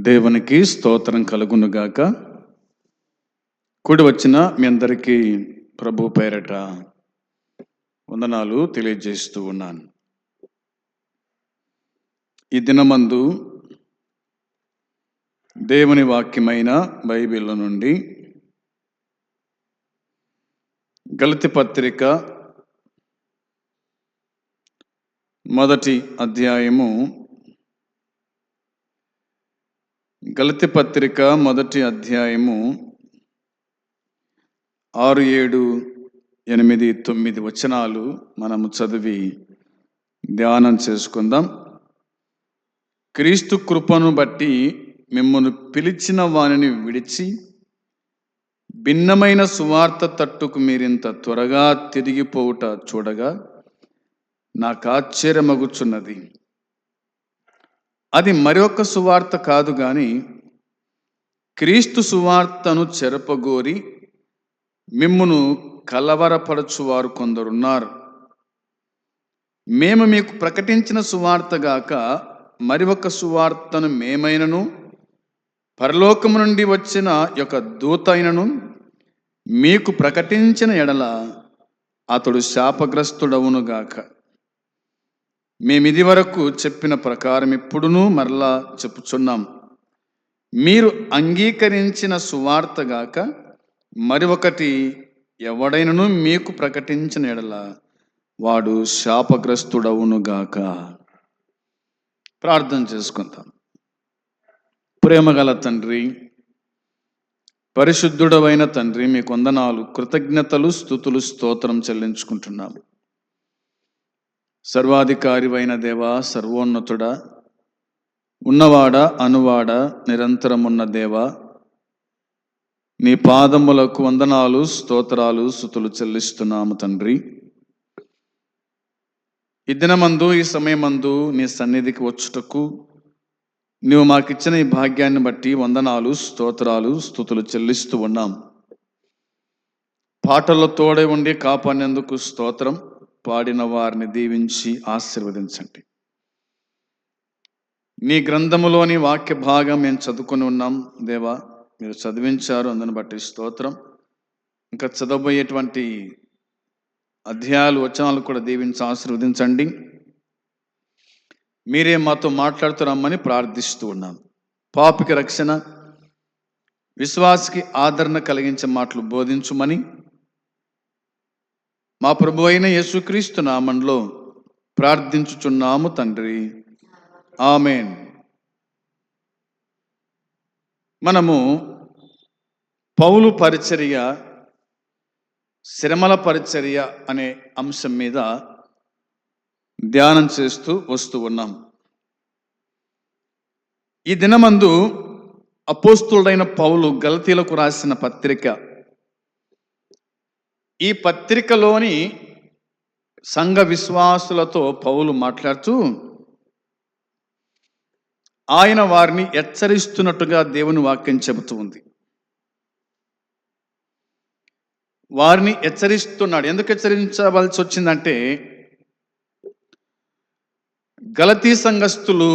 దేవునికి స్తోత్రం కలుగునుగాక. కూడి వచ్చిన మీ అందరికీ ప్రభు పేరట వందనాలు తెలియజేస్తూ ఉన్నాను. ఈ దినమందు దేవుని వాక్యమైన బైబిల్ నుండి గలతీ పత్రిక మొదటి అధ్యాయము, గలతీ పత్రిక మొదటి అధ్యాయము 6, 7, 8, 9 వచనాలు మనము చదివి ధ్యానం చేసుకుందాం. క్రీస్తు కృపను బట్టి మిమ్మల్ని పిలిచిన వానిని విడిచి భిన్నమైన సువార్త తట్టుకు మీరింత త్వరగా తిరిగిపోవుట చూడగా నాకు ఆశ్చర్యమగుచున్నది. అది మరొక సువార్త కాదు గాని క్రీస్తు సువార్తను చెరపగోరి మిమ్మును కలవరపరచువారు కొందరున్నారు. మేము మీకు ప్రకటించిన సువార్త గాక మరి ఒక సువార్తను మేమైనను పరలోకము నుండి వచ్చిన యొక్క దూత అయినను మీకు ప్రకటించిన ఎడల అతడు శాపగ్రస్తుడవునుగాక. మేమిది వరకు చెప్పిన ప్రకారం ఇప్పుడును మరలా చెప్పుచున్నాం. మీరు అంగీకరించిన సువార్త గాక మరి ఒకటి ఎవడైనను మీకు ప్రకటించిన ఎడల వాడు శాపగ్రస్తుడవునుగాక. ప్రార్థన చేసుకుంటాం. ప్రేమగల తండ్రి, పరిశుద్ధుడవైన తండ్రి, మీకు వందనాలు, కృతజ్ఞతలు, స్తుతులు, స్తోత్రం చెల్లించుకుంటున్నాము. సర్వాధికారివైన దేవా, సర్వోన్నతుడా, ఉన్నవాడా, అనువాడా, నిరంతరమున్న దేవా, నీ పాదములకు వందనాలు, స్తోత్రాలు, స్తుతులు చెల్లిస్తున్నాము తండ్రి. ఈ దినమందు, ఈ సమయమందు నీ సన్నిధికి వచ్చుటకు నువ్వు మాకిచ్చిన ఈ భాగ్యాన్ని బట్టి వందనాలు, స్తోత్రాలు, స్తుతులు చెల్లిస్తూ ఉన్నాం. పాటల్లో తోడే ఉండి కాపాడినందుకు స్తోత్రం. పాడిన వారిని దీవించి ఆశీర్వదించండి. నీ గ్రంథములోని వాక్య భాగం మేము చదువుకొని ఉన్నాం దేవా, మీరు చదివించారు, అందుని బట్టి స్తోత్రం. ఇంకా చదవబోయేటువంటి అధ్యాయాలు, వచనాలు కూడా దీవించి ఆశీర్వదించండి. మీరే మాతో మాట్లాడుతున్నామని ప్రార్థిస్తూ ఉన్నాం. పాపికి రక్షణ, విశ్వాసికి ఆదరణ కలిగించే మాటలు బోధించుమని మా ప్రభు అయిన యేసుక్రీస్తు నామములో ప్రార్థించుచున్నాము తండ్రి, ఆమేన్. మనము పౌలు పరిచర్య, శ్రమల పరిచర్య అనే అంశం మీద ధ్యానం చేస్తూ వస్తూ ఉన్నాం. ఈ దినమందు అపోస్తులుడైన పౌలు గలతీలకు రాసిన పత్రిక, ఈ పత్రికలోని సంఘ విశ్వాసులతో పౌలు మాట్లాడుతూ ఆయన వారిని హెచ్చరిస్తున్నట్టుగా దేవుని వాక్యం చెబుతూ ఉంది. వారిని హెచ్చరిస్తున్నాడు. ఎందుకు హెచ్చరించవలసి వచ్చిందంటే, గలతీ సంఘస్థులు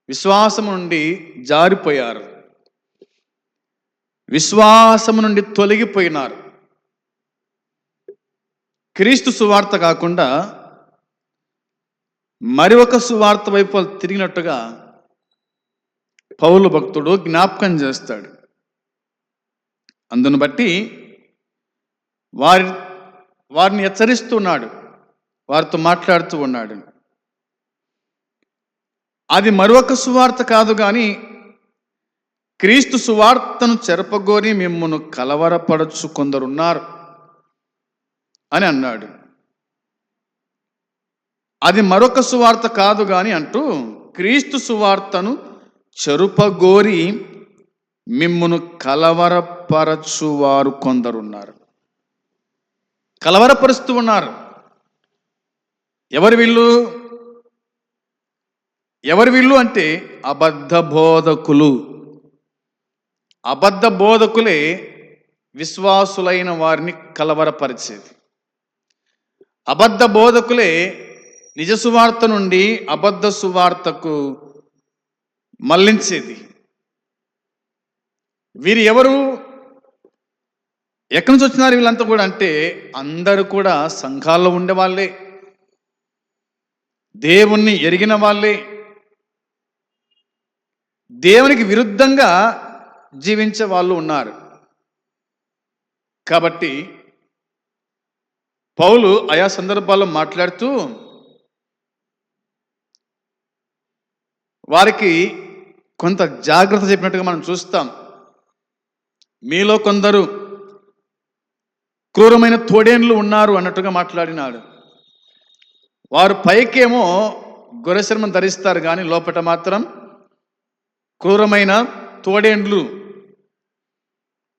విశ్వాసము నుండి జారిపోయారు, విశ్వాసము నుండి తొలగిపోయినారు. క్రీస్తు సువార్త కాకుండా మరి ఒక సువార్త వైపు తిరిగినట్టుగా పౌలు భక్తుడు జ్ఞాపకం చేస్తాడు. అందును బట్టి వారిని హెచ్చరిస్తున్నాడు, వారితో మాట్లాడుతూ ఉన్నాడు. అది మరొక సువార్త కాదు కానీ క్రీస్తు సువార్తను చెరపగోరి మిమ్మును కలవరపరచు కొందరున్నారు అని అన్నాడు. అది మరొక సువార్త కాదు కానీ అంటూ క్రీస్తు సువార్తను చెరుపగోరి మిమ్మును కలవరపరచువారు కొందరున్నారు. కలవరపరుస్తూ ఉన్నారు. ఎవరు వీళ్ళు అంటే అబద్ధ బోధకులు. అబద్ధ బోధకులే విశ్వాసులైన వారిని కలవరపరిచేది. అబద్ధ బోధకులే నిజ సువార్త నుండి అబద్ధ సువార్తకు మళ్లించేది. వీరు ఎవరు, ఎక్కడి నుంచి వచ్చినారు వీళ్ళంతా కూడా అంటే అందరూ కూడా సంఘాల్లో ఉండే వాళ్ళే, దేవుణ్ణి ఎరిగిన వాళ్ళే, దేవునికి విరుద్ధంగా జీవించే వాళ్ళు ఉన్నారు. కాబట్టి పౌలు ఆయా సందర్భాల్లో మాట్లాడుతూ వారికి కొంత జాగ్రత్త చెప్పినట్టుగా మనం చూస్తాం. మీలో కొందరు క్రూరమైన తోడేండ్లు ఉన్నారు అన్నట్టుగా మాట్లాడినాడు. వారు పైకేమో గొర్రె ధరిస్తారు కానీ లోపట మాత్రం క్రూరమైన తోడేండ్లు.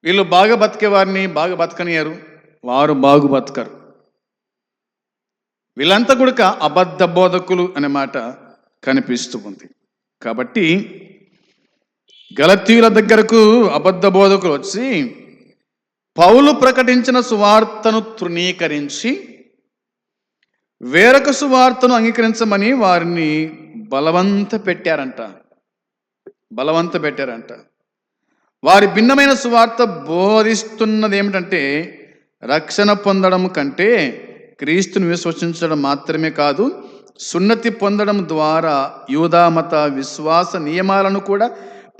వీళ్ళు బాగా బతికే వారిని బాగా బతకనియరు, వారు బాగు బతకరు. వీళ్ళంతా కూడా అబద్ధ బోధకులు అనే మాట కనిపిస్తూ ఉంది. కాబట్టి గలతీయుల దగ్గరకు అబద్ధ బోధకులు వచ్చి పౌలు ప్రకటించిన సువార్తను తృణీకరించి వేరొక సువార్తను అంగీకరించమని వారిని బలవంత పెట్టారంట. వారి భిన్నమైన సువార్త బోధిస్తున్నది ఏమిటంటే రక్షణ పొందడం కంటే క్రీస్తుని విశ్వసించడం మాత్రమే కాదు, సున్నతి పొందడం ద్వారా యూదా మత విశ్వాస నియమాలను కూడా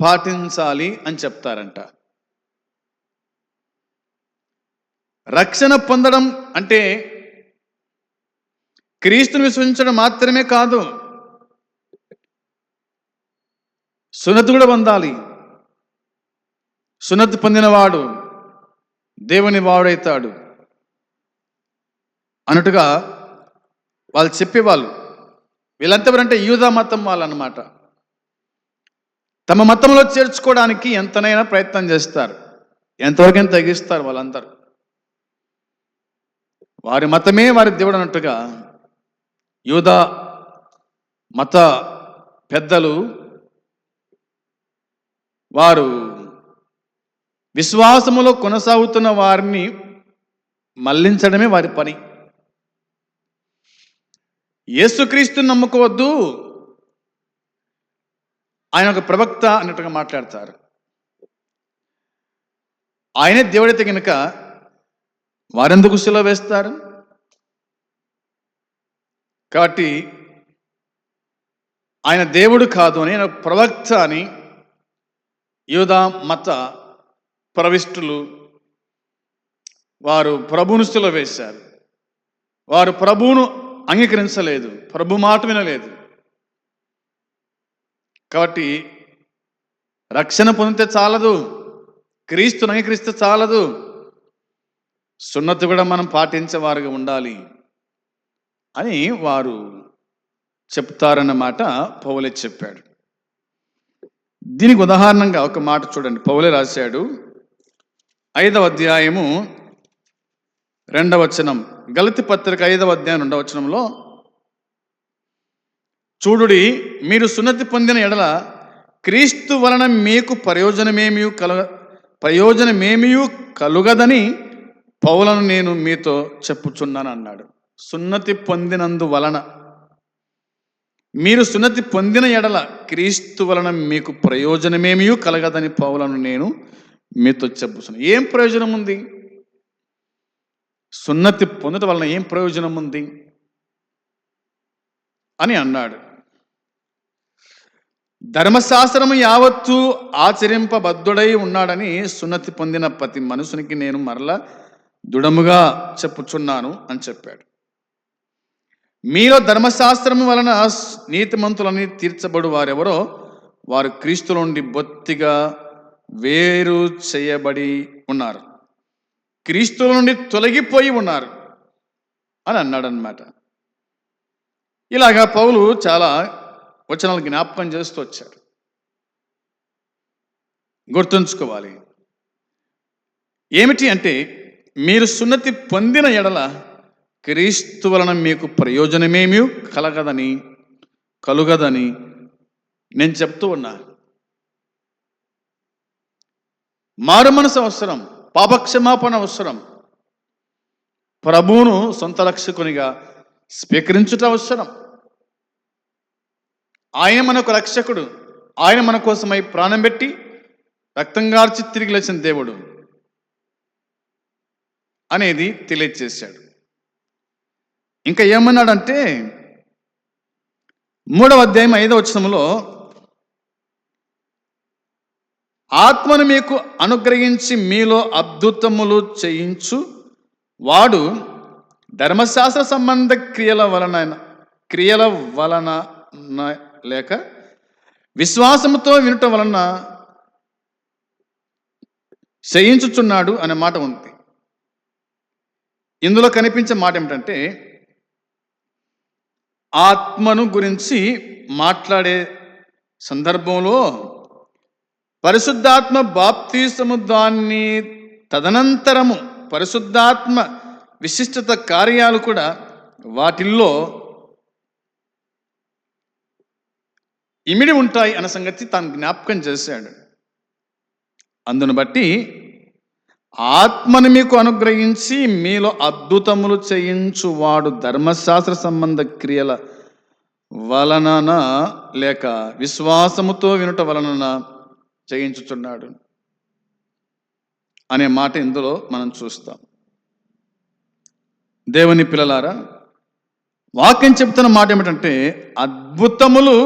పాటించాలి అని చెప్తారంట. రక్షణ పొందడం అంటే క్రీస్తుని విశ్వసించడం మాత్రమే కాదు, సున్నతి కూడా పొందాలి. సున్నతి పొందినవాడు దేవుని వాడైతాడు అన్నట్టుగా వాళ్ళు చెప్పేవాళ్ళు. వీళ్ళంతా ఎవరంటే యూదా మతం వాళ్ళు అన్నమాట. తమ మతంలో చేర్చుకోవడానికి ఎంతనైనా ప్రయత్నం చేస్తారు, ఎంతవరకైనా తగ్గిస్తారు. వాళ్ళందరూ వారి మతమే వారి దేవుడు అన్నట్టుగా యూదా మత పెద్దలు వారు విశ్వాసములో కొనసాగుతున్న వారిని మళ్లించడమే వారి పని. యేసుక్రీస్తుని నమ్ముకోవద్దు, ఆయన ఒక ప్రవక్త అన్నట్టుగా మాట్లాడతారు. ఆయనే దేవుడైతే కనుక వారెందుకు శిలువ వేస్తారు? కాబట్టి ఆయన దేవుడు కాదు అని, ఆయన ప్రవక్త అని యూదా మత ప్రవిష్టులు వారు ప్రభువును శిలువ వేశారు. వారు ప్రభువును అంగీకరించలేదు, ప్రభు మాట వినలేదు. కాబట్టి రక్షణ పొందితే చాలదు, క్రీస్తుని అంగీకరిస్తే చాలదు, సున్నతి కూడా మనం పాటించేవారుగా ఉండాలి అని వారు చెప్తారన్నమాట పౌలే చెప్పాడు. దీనికి ఉదాహరణంగా ఒక మాట చూడండి. పౌలే రాశాడు 5వ అధ్యాయము 2వ వచనం, గలతీ పత్రిక 5వ అధ్యాయం 2వ వచనంలో, చూడుడి, మీరు సున్నతి పొందిన ఎడల క్రీస్తు వలన మీకు ప్రయోజనమేమీ కలుగదని పౌలను నేను మీతో చెప్పుచున్నాను అన్నాడు. సున్నతి పొందినందు వలన, మీరు సున్నతి పొందిన ఎడల క్రీస్తు వలన మీకు ప్రయోజనమేమీ కలగదని పౌలను నేను మీతో చెప్పుచున్నాను. ఏం ప్రయోజనం ఉంది? సున్నతి పొందడం వలన ఏం ప్రయోజనం ఉంది అని అన్నాడు. ధర్మశాస్త్రము యావత్తు ఆచరింపబద్ధుడై ఉన్నాడని సున్నతి పొందిన ప్రతి మనుషునికి నేను మరలా దృఢముగా చెప్పుచున్నాను అని చెప్పాడు. మీలో ధర్మశాస్త్రము వలన నీతిమంతులని తీర్చబడు వారెవరో వారు క్రీస్తు నుండి బొత్తిగా వేరు చేయబడి ఉన్నారు, క్రీస్తు నుండి తొలగిపోయి ఉన్నారు అని అన్నాడు అన్నమాట. ఇలాగా పౌలు చాలా వచనాలు జ్ఞాపకం చేస్తూ వచ్చాడు. గుర్తుంచుకోవాలి ఏమిటి అంటే, మీరు సున్నతి పొందిన ఎడల క్రీస్తు వలన మీకు ప్రయోజనమేమీ కలుగదని నేను చెప్తూ ఉన్నా. మారు మనసు అవసరం, పాపక్షమాపణ అవసరం. ప్రభువును సొంత రక్షకునిగా స్వీకరించుట అవసరం. ఆయన మనకు రక్షకుడు. ఆయన మన కోసమై ప్రాణం పెట్టి రక్తం గార్చి తిరిగి లేచిన దేవుడు అనేది తెలియజేశాడు. ఇంకా ఏమన్నాడంటే 3వ అధ్యాయం 5వ వచనంలో, ఆత్మను మీకు అనుగ్రహించి మీలో అద్భుతములు చేయించు వాడు ధర్మశాస్త్ర సంబంధ క్రియల వలన లేక విశ్వాసముతో వినుట వలన చేయించుచున్నాడు అనే మాట ఉంది. ఇందులో కనిపించే మాట ఏమిటంటే, ఆత్మను గురించి మాట్లాడే సందర్భంలో పరిశుద్ధాత్మ బాప్తీసము, దాన్ని తదనంతరము పరిశుద్ధాత్మ విశిష్టత కార్యాలు కూడా వాటిల్లో ఇమిడి ఉంటాయి అన్న సంగతి తాను జ్ఞాపకం చేశాడు. అందును బట్టి ఆత్మను మీకు అనుగ్రహించి మీలో అద్భుతములు చేయించు వాడు ధర్మశాస్త్ర సంబంధ క్రియల వలన లేక విశ్వాసముతో వినుట వలన చేయించుచున్నాడు అనే మాట ఇందులో మనం చూస్తాం. దేవుని పిల్లలారా, వాక్యం చెప్తున్న మాట ఏమిటంటే, అద్భుతములు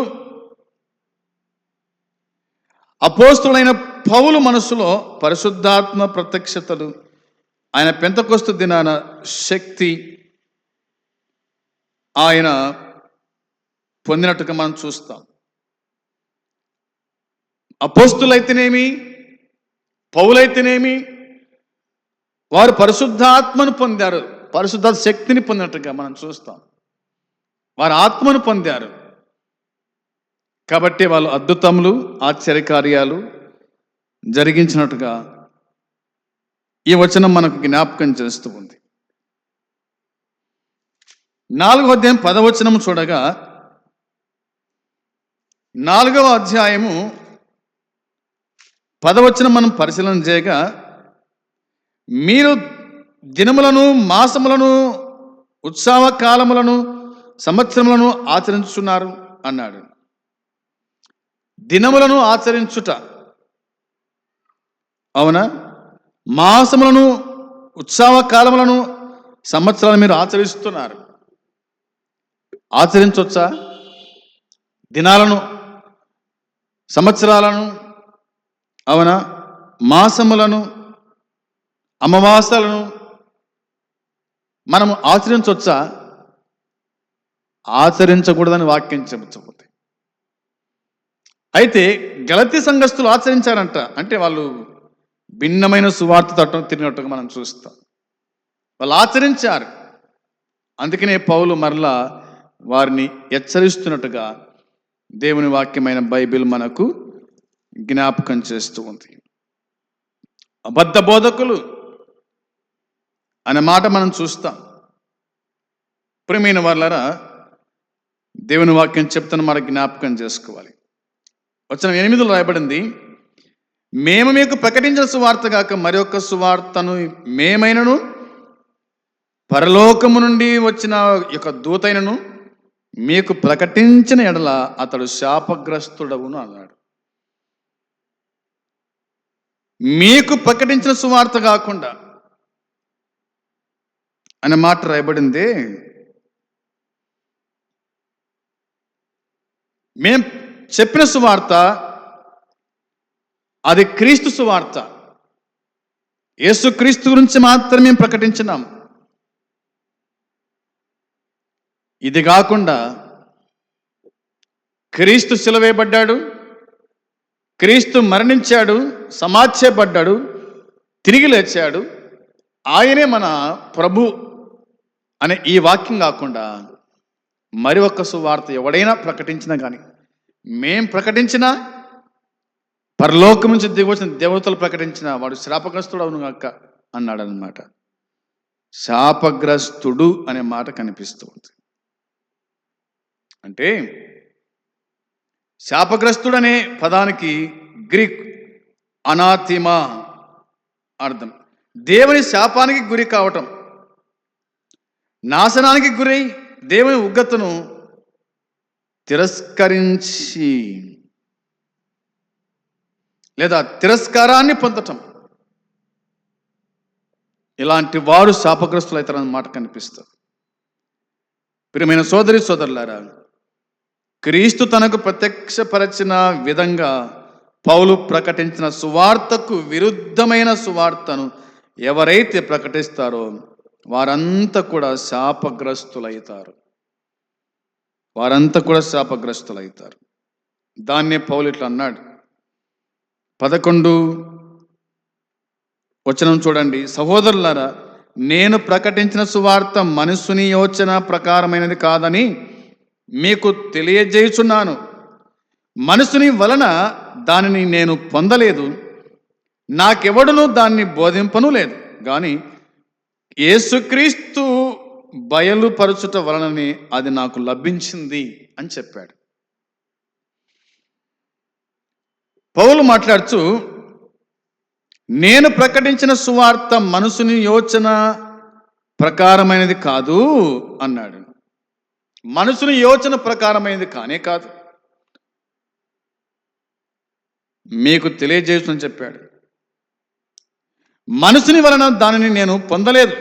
అపోస్తులైన పౌలు మనసులో పరిశుద్ధాత్మ ప్రత్యక్షతలు, ఆయన పెంతెకొస్తు దినాన శక్తి ఆయన పొందినట్టుగా మనం చూస్తాం. అపోస్తులైతేనేమి, పౌలైతేనేమి, వారు పరిశుద్ధాత్మను పొందారు, పరిశుద్ధ శక్తిని పొందినట్టుగా మనం చూస్తాం. వారు ఆత్మను పొందారు కాబట్టి వాళ్ళు అద్భుతములు, ఆశ్చర్యకార్యాలు జరిగించినట్టుగా ఈ వచనం మనకు జ్ఞాపకం చేస్తూ ఉంది. 4వ అధ్యాయం 10వ వచనం చూడగా, 4వ అధ్యాయము 10వ వచనం మనం పరిశీలన చేయగా, మీరు దినములను, మాసములను, ఉత్సవ కాలములను, సంవత్సరములను ఆచరించుచున్నారు అన్నాడు. దినములను ఆచరించుట, అవునా? మాసములను, ఉత్సవ కాలములను, సంవత్సరాలను మీరు ఆచరిస్తున్నారు. ఆచరించవచ్చా? దినాలను, సంవత్సరాలను, అవునా, మాసములను, అమావాస్యలను మనము ఆచరించవచ్చా? ఆచరించకూడదని వాక్యం చెబుతుంది. అయితే గలతీ సంఘస్థులు ఆచరించారంట. అంటే వాళ్ళు భిన్నమైన సువార్త తట్టం తిరిగినట్టుగా మనం చూస్తాం. వాళ్ళు ఆచరించారు. అందుకనే పౌలు మరలా వారిని హెచ్చరిస్తున్నట్టుగా దేవుని వాక్యమైన బైబిల్ మనకు జ్ఞాపకం చేస్తూ ఉంది. అబద్ధ బోధకులు అనే మాట మనం చూస్తాం. ప్రియమైన వారలారా, దేవుని వాక్యం చెప్తున్న మాట జ్ఞాపకం చేసుకోవాలి. వచనం 8లో రాయబడింది, మేము మీకు ప్రకటించిన సువార్త కాక మరొక సువార్తను మేమైనను పరలోకము నుండి వచ్చిన యొక్క దూతైనను మీకు ప్రకటించిన ఎడల అతడు శాపగ్రస్తుడవును అన్నాడు. మీకు ప్రకటించిన సువార్త కాకుండా అనే మాట రాయబడింది. మేం చెప్పిన సువార్త అది క్రీస్తు సువార్త. యేసుక్రీస్తు గురించి మాత్రమే ప్రకటించినాం. ఇది కాకుండా క్రీస్తు సిలువేయబడ్డాడు, క్రీస్తు మరణించాడు, సమాధి తిరిగి లేచాడు, ఆయనే మన ప్రభు అనే ఈ వాక్యం కాకుండా మరి ఒక్క సువార్త ఎవడైనా ప్రకటించినా కానీ, మేం ప్రకటించినా, పరలోకం నుంచి దిగొచ్చిన దేవతలు ప్రకటించిన వాడు శాపగ్రస్తుడు అవును కాక అన్నాడు అన్నమాట. శాపగ్రస్తుడు అనే మాట కనిపిస్తూ ఉంది. అంటే శాపగ్రస్తుడు అనే పదానికి గ్రీక్ అనాథిమా అర్థం. దేవుని శాపానికి గురి కావటం, నాశనానికి గురై దేవుని ఉగ్రతను తిరస్కరించి లేదా తిరస్కారాన్ని పొందటం, ఇలాంటి వారు శాపగ్రస్తులు అవుతారన్న మాట కనిపిస్తుంది. ప్రియమైన సోదరి సోదరులారా, క్రీస్తు తనకు ప్రత్యక్షపరచిన విధంగా పౌలు ప్రకటించిన సువార్తకు విరుద్ధమైన సువార్తను ఎవరైతే ప్రకటిస్తారో వారంతా కూడా శాపగ్రస్తులవుతారు. దాన్నే పౌలు ఇట్లా అన్నాడు. 11 వచనం చూడండి. సహోదరులారా, నేను ప్రకటించిన సువార్త మనుషుని యోచన ప్రకారమైనది కాదని మీకు తెలియజేయుచున్నాను. మనుషుని వలన దానిని నేను పొందలేదు, నాకెవడును దాన్ని బోధింపను లేదు, కానీ యేసుక్రీస్తు బయలుపరచుట వలననే అది నాకు లభించింది అని చెప్పాడు. పౌలు మాట్లాడుతూ, నేను ప్రకటించిన సువార్త మనుషుని యోచన ప్రకారమైనది కాదు అన్నాడు. మనుషుని యోచన ప్రకారమైనది కానే కాదు, మీకు తెలియజేస్తుందని చెప్పాడు. మనుషుని వలన దానిని నేను పొందలేదు,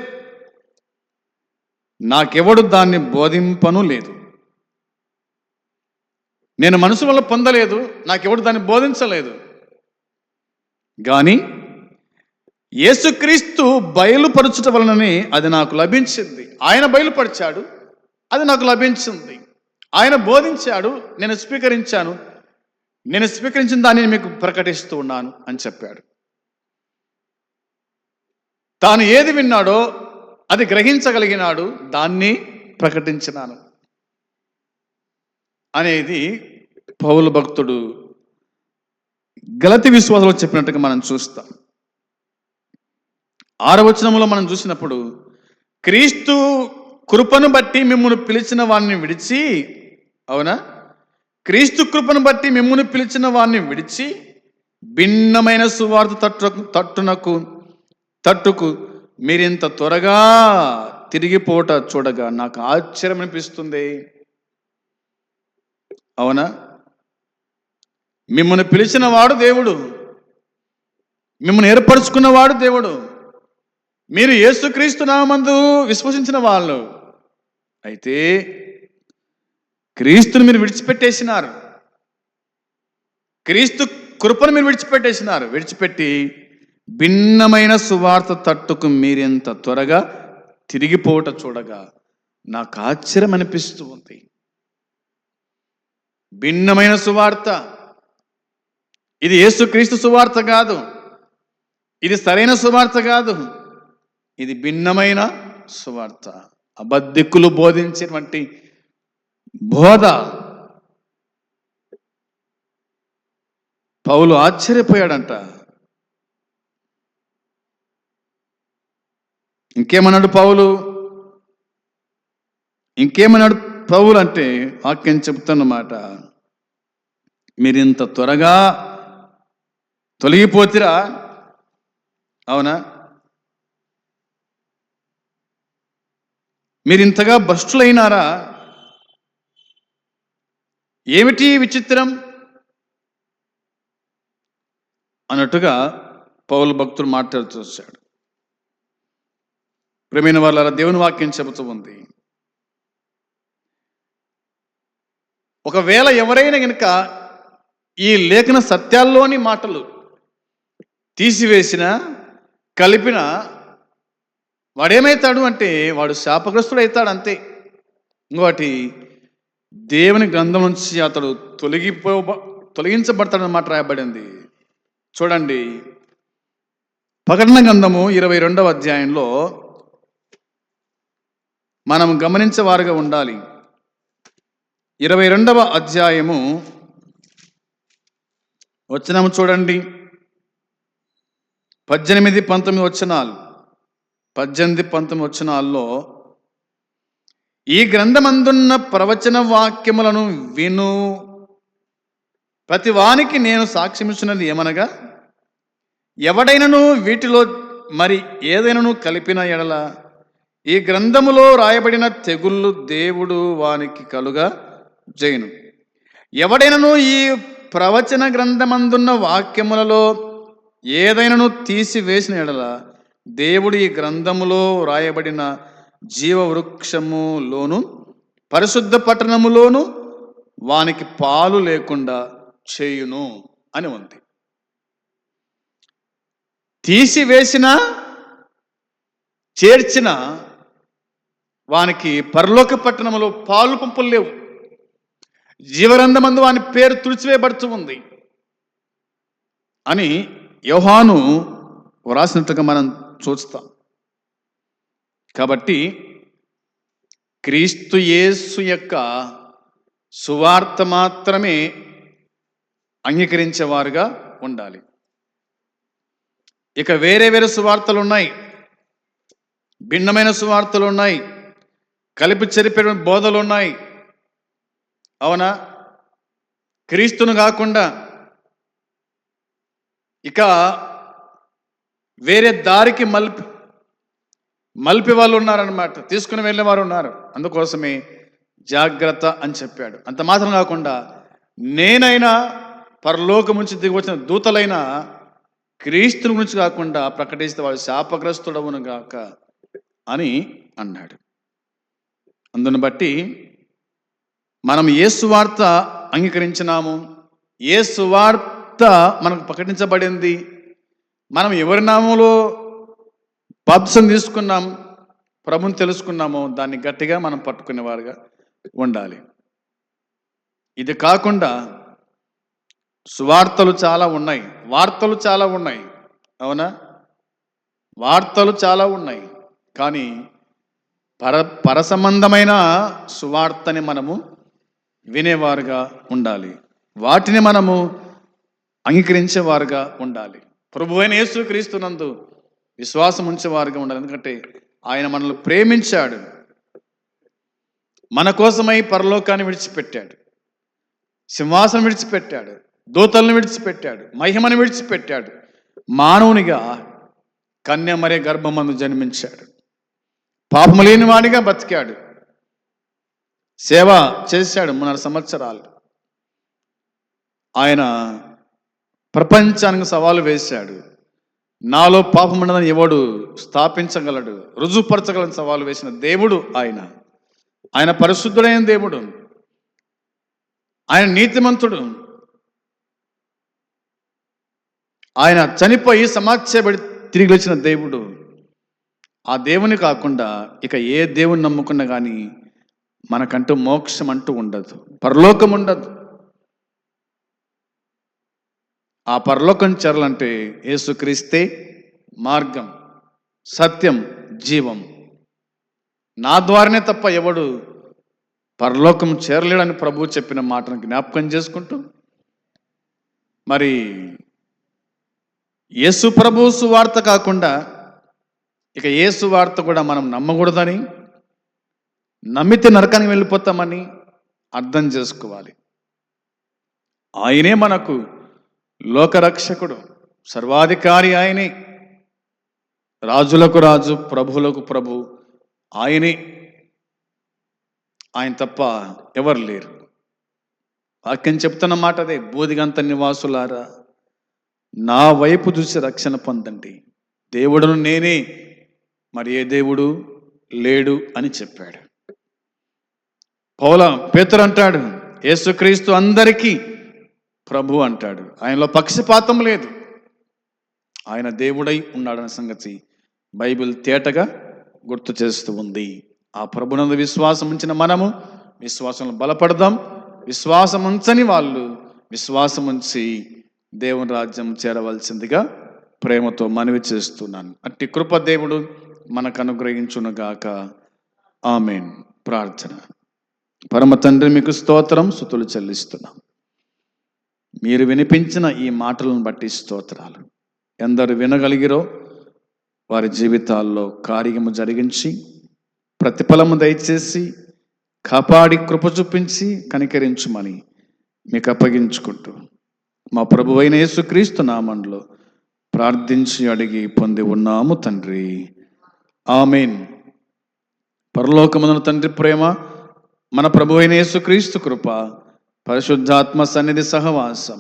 నాకెవడు దాన్ని బోధింపను లేదు. నేను మనసు వల్ల పొందలేదు, నాకెవడు దాన్ని బోధించలేదు, కానీ యేసుక్రీస్తు బయలుపరచుట వలననే అది నాకు లభించింది. ఆయన బయలుపరిచాడు, అది నాకు లభించింది. ఆయన బోధించాడు, నేను స్వీకరించాను, నేను స్వీకరించిన దాన్ని మీకు ప్రకటిస్తూ ఉన్నాను అని చెప్పాడు. తాను ఏది విన్నాడో అది గ్రహించగలిగినాడు, దాన్ని ప్రకటించినాను అనేది పౌలు భక్తుడు గలతీ విశ్వాసంలో చెప్పినట్టుగా మనం చూస్తాం. 6వ వచనంలో మనం చూసినప్పుడు, క్రీస్తు కృపను బట్టి మిమ్మును పిలిచిన వాడిని విడిచి, అవునా, క్రీస్తు కృపను బట్టి మిమ్మును పిలిచిన వాడిని విడిచి భిన్నమైన సువార్త తట్టుకు మీరింత త్వరగా తిరిగిపోట చూడగా నాకు ఆశ్చర్యం అనిపిస్తుంది. అవునా, మిమ్మల్ని పిలిచిన వాడు దేవుడు, మిమ్మల్ని ఏర్పరచుకున్నవాడు దేవుడు, మీరు యేసుక్రీస్తు నామందు విశ్వసించిన వాళ్ళు. అయితే క్రీస్తుని మీరు విడిచిపెట్టేసినారు, క్రీస్తు కృపను మీరు విడిచిపెట్టి భిన్నమైన సువార్త తట్టుకు మీరెంత త్వరగా తిరిగిపోవట చూడగా నాకు ఆశ్చర్యం అనిపిస్తూ ఉంది. భిన్నమైన సువార్త, ఇది యేసుక్రీస్తు సువార్త కాదు, ఇది సరైన సువార్త కాదు, ఇది భిన్నమైన సువార్త, అబద్ధికులు బోధించేటువంటి బోధ. పౌలు ఆశ్చర్యపోయాడంట. ఇంకేమన్నాడు పౌలు అంటే వాక్యం చెప్తున్నమాట, మీరింత త్వరగా తొలగిపోతిరా, అవునా, మీరింతగా భ్రష్టులైనారా, ఏమిటి విచిత్రం అన్నట్టుగా పౌలు భక్తుడు మాట్లాడుతూ వచ్చాడు. ప్రియమైన వాళ్ళ దేవుని వాక్యం చెబుతూ ఉంది, ఒకవేళ ఎవరైనా గనుక ఈ లేఖన సత్యాల్లోని మాటలు తీసివేసిన కలిపిన వాడేమవుతాడు అంటే వాడు శాపగ్రస్తుడు అవుతాడు, అంతే. ఇంకోటి, దేవుని గ్రంథం నుంచి అతడు తొలగించబడతాడన్నమాట రాయబడింది. చూడండి, ప్రకటన గ్రంథము 22వ అధ్యాయంలో మనం గమనించేవారుగా ఉండాలి. 22వ అధ్యాయము వచనము చూడండి, 18-19 వచనాలు. 18-19 వచనాల్లో, ఈ గ్రంథమందున్న ప్రవచన వాక్యములను విను ప్రతి వానికి నేను సాక్ష్యమిస్తున్నది ఏమనగా, ఎవడైనను వీటిలో మరి ఏదైనాను కలిపిన ఎడల ఈ గ్రంథములో రాయబడిన తెగుళ్ళు దేవుడు వానికి కలుగా జేయును. ఎవడైనను ఈ ప్రవచన గ్రంథమందున్న వాక్యములలో ఏదైనాను తీసివేసిన ఎడల దేవుడు ఈ గ్రంథములో రాయబడిన జీవవృక్షములోను పరిశుద్ధ పట్టణములోను వానికి పాలు లేకుండా చేయును అని ఉంది. తీసివేసిన చేర్చిన వానికి పరలోక పట్టణములో పాలు పంపులు లేవు. జీవగ్రంథమందు వాని పేరు తుడిచివేయబడుతూ ఉంది అని యోహాను వ్రాసినట్టుగా మనం చూస్తాం. కాబట్టి క్రీస్తు యేసు యొక్క సువార్త మాత్రమే అంగీకరించేవారుగా ఉండాలి. ఇక వేరే వేరే సువార్తలు ఉన్నాయి, భిన్నమైన సువార్తలు ఉన్నాయి, కలిపి చెరిపే బోధలు ఉన్నాయి. అవునా? క్రీస్తును కాకుండా ఇక వేరే దారికి మలిపి వాళ్ళు ఉన్నారనమాట, తీసుకుని వెళ్ళే వారు ఉన్నారు. అందుకోసమే జాగ్రత్త అని చెప్పాడు. అంత మాత్రం కాకుండా నేనైనా పరలోకం నుంచి దిగి వచ్చిన దూతలైన క్రీస్తుని గురించి కాకుండా ప్రకటిస్తే వాడు శాపగ్రస్తుడవును గాక అని అన్నాడు. అందును బట్టి మనం ఏ సువార్త అంగీకరించినాము, ఏ సువార్త మనకు ప్రకటించబడింది, మనం ఎవరి నామంలో బాప్తిసం తీసుకున్నాం, ప్రభుని తెలుసుకున్నామో దాన్ని గట్టిగా మనం పట్టుకునేవారుగా ఉండాలి. ఇది కాకుండా సువార్తలు చాలా ఉన్నాయి, వార్తలు చాలా ఉన్నాయి. అవునా? వార్తలు చాలా ఉన్నాయి, కానీ పరసంబంధమైన సువార్తని మనము వినేవారుగా ఉండాలి, వాటిని మనము అంగీకరించేవారుగా ఉండాలి. ప్రభువైన యేసుక్రీస్తునందు విశ్వాసం ఉంచేవారుగా ఉండాలి. ఎందుకంటే ఆయన మనల్ని ప్రేమించాడు, మన కోసమై పరలోకాన్ని విడిచిపెట్టాడు, సింహాసనం విడిచిపెట్టాడు, దూతలను విడిచిపెట్టాడు, మహిమను విడిచిపెట్టాడు, మానవునిగా కన్య మరియ గర్భమందు జన్మించాడు, పాపము లేని వాడిగా బతికాడు, సేవ చేశాడు 3.5 సంవత్సరాలు. ఆయన ప్రపంచానికి సవాలు వేశాడు. నాలో పాపం ఉన్నదని ఎవడు స్థాపించగలడు, రుజువుపరచగలని సవాలు వేసిన దేవుడు ఆయన. ఆయన పరిశుద్ధుడైన దేవుడు, ఆయన నీతిమంతుడు, ఆయన చనిపోయి సమాధి చేయబడి తిరిగి వచ్చిన దేవుడు. ఆ దేవుని కాకుండా ఇక ఏ దేవుని నమ్ముకున్నా కానీ మనకంటూ మోక్షం అంటూ ఉండదు, పరలోకం ఉండదు. ఆ పరలోకం చేరాలంటే యేసుక్రీస్తే మార్గం, సత్యం, జీవం. నా ద్వారానే తప్ప ఎవడు పరలోకం చేరలేడని ప్రభువు చెప్పిన మాటను జ్ఞాపకం చేసుకుంటూ, మరి యేసు ప్రభు సువార్త కాకుండా ఇక ఏ సువార్త కూడా మనం నమ్మకూడదని, నమ్మితే నరకానికి వెళ్ళిపోతామని అర్థం చేసుకోవాలి. ఆయనే మనకు లోకరక్షకుడు, సర్వాధికారి ఆయనే, రాజులకు రాజు, ప్రభువులకు ప్రభు ఆయనే. ఆయన తప్ప ఎవరు లేరు. వాక్యం చెప్తున్న మాట అదే, బూదిగంత నివాసులారా నా వైపు చూసి రక్షణ పొందండి, దేవుడును నేనే, మరి ఏ దేవుడు లేడు అని చెప్పాడు. పేతురు అంటాడు యేసుక్రీస్తు అందరికీ ప్రభు అంటాడు. ఆయనలో పక్షపాతం లేదు, ఆయన దేవుడై ఉన్నాడన్న సంగతి బైబిల్ తేటగా గుర్తు చేస్తూ ఉంది. ఆ ప్రభునందు విశ్వాసం ఉంచిన మనము విశ్వాసంలో బలపడదాం. విశ్వాసం ఉంచని వాళ్ళు విశ్వాసం ఉంచి దేవుని రాజ్యం చేరవలసిందిగా ప్రేమతో మనవి చేస్తున్నాను. అట్టి కృప దేవుడు మనకు అనుగ్రహించునుగాక. ఆమేన్. ప్రార్థన. పరమ తండ్రి, మీకు స్తోత్రం, స్తుతులు చెల్లిస్తున్నాం. మీరు వినిపించిన ఈ మాటలను బట్టి స్తోత్రాలు. ఎందరు వినగలిగిరో వారి జీవితాల్లో కార్యము జరిగించి ప్రతిఫలము దయచేసి కాపాడి కృప చూపించి కనికరించుమని మీకు అప్పగించుకుంటూ మా ప్రభువైన యేసుక్రీస్తు నామములో ప్రార్థించి అడిగి పొంది ఉన్నాము తండ్రి, ఆమేన్. పరలోకమందున తండ్రి ప్రేమ, మన ప్రభు అయిన యేసుక్రీస్తు కృప, పరిశుద్ధాత్మ సన్నిధి సహవాసం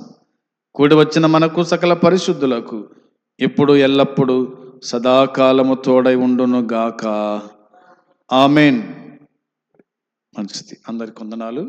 కూడి వచ్చిన మనకు సకల పరిశుద్ధులకు ఇప్పుడు ఎల్లప్పుడూ సదాకాలము తోడై ఉండును గాక, ఆమేన్. మంచిది, అందరికి వందనాలు.